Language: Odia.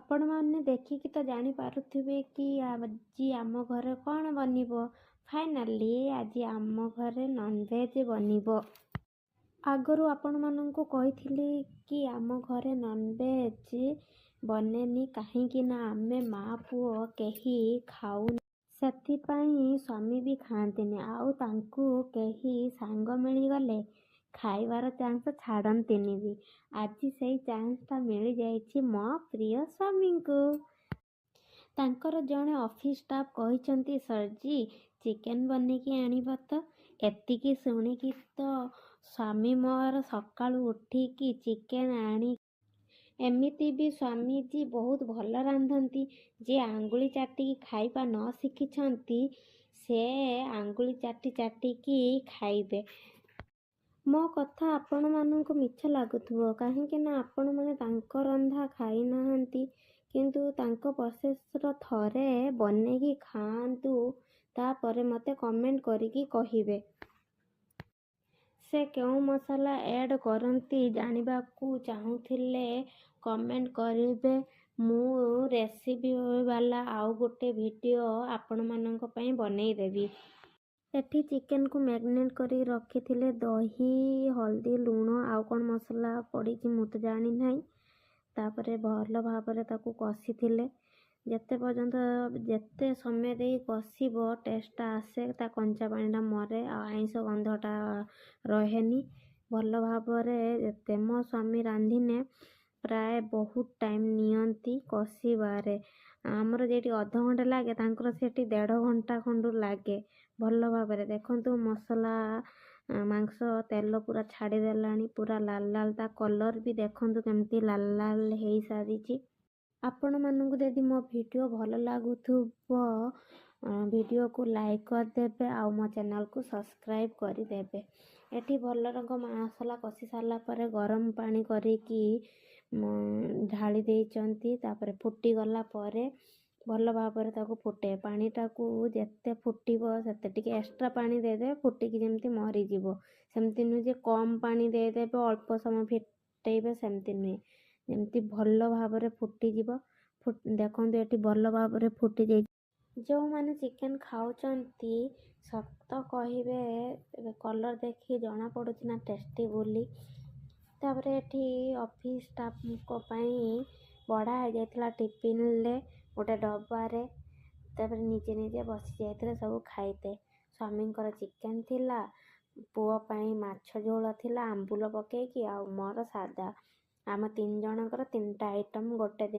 आपण मैंने देखिकी तो जानीपारुथिबे कि आज आम घरे कौन बनिबो। फाइनाली आज आम घरे नॉनवेज बनिबो। आगरू आपण माननकु कहिथिली कि आम घरे नॉनवेज बनेनी काहींकि ना आमे माँ पुओ केही खाऊनी। ସେଥିପାଇଁ ସ୍ୱାମୀ ବି ଖାଆନ୍ତିନି ଆଉ ତାଙ୍କୁ କେହି ସାଙ୍ଗ ମିଳିଗଲେ ଖାଇବାର ଚାନ୍ସ ଛାଡ଼ନ୍ତିନି ବି। ଆଜି ସେଇ ଚାନ୍ସଟା ମିଳିଯାଇଛି ମୋ ପ୍ରିୟ ସ୍ୱାମୀଙ୍କୁ। ତାଙ୍କର ଜଣେ ଅଫିସ୍ ଷ୍ଟାଫ୍ କହିଛନ୍ତି ସରଜି ଚିକେନ୍ ବନେଇକି ଆଣିବ ତ। ଏତିକି ଶୁଣିକି ତ ସ୍ୱାମୀ ମୋର ସକାଳୁ ଉଠିକି ଚିକେନ୍ ଆଣି। ଏମିତି ବି ସ୍ୱାମୀଜୀ ବହୁତ ଭଲ ରାନ୍ଧନ୍ତି। ଯିଏ ଆଙ୍ଗୁଳି ଚାଟିକି ଖାଇବା ନ ଶିଖିଛନ୍ତି ସେ ଆଙ୍ଗୁଳି ଚାଟି ଚାଟିକି ଖାଇବେ। ମୋ କଥା ଆପଣମାନଙ୍କୁ ମିଛ ଲାଗୁଥିବ କାହିଁକି ନା ଆପଣମାନେ ତାଙ୍କ ରନ୍ଧା ଖାଇନାହାନ୍ତି। କିନ୍ତୁ ତାଙ୍କ ପ୍ରୋସେସ୍ର ଥରେ ବନେଇକି ଖାଆନ୍ତୁ ତାପରେ ମୋତେ କମେଣ୍ଟ କରିକି କହିବେ। ସେ କେଉଁ ମସଲା ଏଡ୍ କରନ୍ତି ଜାଣିବାକୁ ଚାହୁଁଥିଲେ କମେଣ୍ଟ କରିବେ। ମୁଁ ରେସିପି ବାଲା ଆଉ ଗୋଟେ ଭିଡ଼ିଓ ଆପଣମାନଙ୍କ ପାଇଁ ବନେଇଦେବି। ଏଠି ଚିକେନକୁ ମ୍ୟାରିନେଟ୍ କରି ରଖିଥିଲେ ଦହି ହଳଦୀ ଲୁଣ ଆଉ କ'ଣ ମସଲା ପଡ଼ିଛି ମୁଁ ତ ଜାଣିନାହିଁ। ତାପରେ ଭଲ ଭାବରେ ତାକୁ କଷିଥିଲେ। ଯେତେ ସମୟ ଦେଇ କଷିବ ଟେଷ୍ଟଟା ଆସେ ତା କଞ୍ଚା ପାଣିଟା ମରେ ଆଉ ଆଇଁଷ ଗନ୍ଧଟା ରହେନି ଭଲ ଭାବରେ। ମୋ ସ୍ୱାମୀ ରାନ୍ଧିନେ ପ୍ରାୟ ବହୁତ ଟାଇମ୍ ନିଅନ୍ତି କଷିବାରେ। ଆମର ଯେଠି ଅଧଘଣ୍ଟେ ଲାଗେ ତାଙ୍କର ସେଠି 1.5 ଘଣ୍ଟା ଖଣ୍ଡୁ ଲାଗେ ଭଲ ଭାବରେ। ଦେଖନ୍ତୁ ମସଲା ମାଂସ ତେଲ ପୁରା ଛାଡ଼ିଦେଲାଣି ପୁରା ଲାଲ ଲାଲ। ତା କଲର୍ ବି ଦେଖନ୍ତୁ କେମିତି ଲାଲ ଲାଲ ହେଇସାରିଛି। ଆପଣମାନଙ୍କୁ ଯଦି ମୋ ଭିଡ଼ିଓ ଭଲ ଲାଗୁଥିବ ଭିଡ଼ିଓକୁ ଲାଇକ୍ କରିଦେବେ ଆଉ ମୋ ଚ୍ୟାନେଲକୁ ସବସ୍କ୍ରାଇବ୍ କରିଦେବେ। ଏଠି ଭଲ ରକମ ମସଲା କଷି ସାରିଲା ପରେ ଗରମ ପାଣି କରିକି ଢାଳି ଦେଇଛନ୍ତି। ତାପରେ ଫୁଟିଗଲା ପରେ ଭଲ ଭାବରେ ତାକୁ ଫୁଟେ। ପାଣିଟାକୁ ଯେତେ ଫୁଟିବ ସେତେ ଟିକେ ଏକ୍ସଟ୍ରା ପାଣି ଦେଇଦେବେ ଫୁଟିକି ଯେମିତି ମରିଯିବ। ସେମିତି ନୁହେଁ ଯେ କମ୍ ପାଣି ଦେଇଦେବେ ଅଳ୍ପ ସମୟ ଫୁଟେଇବେ ସେମିତି ନୁହେଁ। ଯେମିତି ଭଲ ଭାବରେ ଫୁଟିଯିବ। ଦେଖନ୍ତୁ ଏଠି ଭଲ ଭାବରେ ଫୁଟିଯାଇଛି। ଯେଉଁମାନେ ଚିକେନ୍ ଖାଉଛନ୍ତି ସତ କହିବେ କଲର୍ ଦେଖି ଜଣାପଡ଼ୁଛି ନା ଟେଷ୍ଟି ବୋଲି। ତାପରେ ଏଠି ଅଫିସ୍ ଷ୍ଟାଫ୍ଙ୍କ ପାଇଁ ବଢ଼ା ହେଇଯାଇଥିଲା ଟିଫିନ୍ରେ ଗୋଟେ ଡବାରେ। ତାପରେ ନିଜେ ନିଜେ ବସି ଯାଇଥିଲେ ସବୁ ଖାଇତେ। ସ୍ୱାମୀଙ୍କର ଚିକେନ୍ ଥିଲା ପୁଅ ପାଇଁ ମାଛ ଝୋଳ ଥିଲା ଆମ୍ବୁଲ ପକେଇକି ଆଉ ମୋର ସାଧା। ଆମ 3 ଜଣଙ୍କର 3ଟା ଆଇଟମ୍ ଗୋଟେ ଦିନ।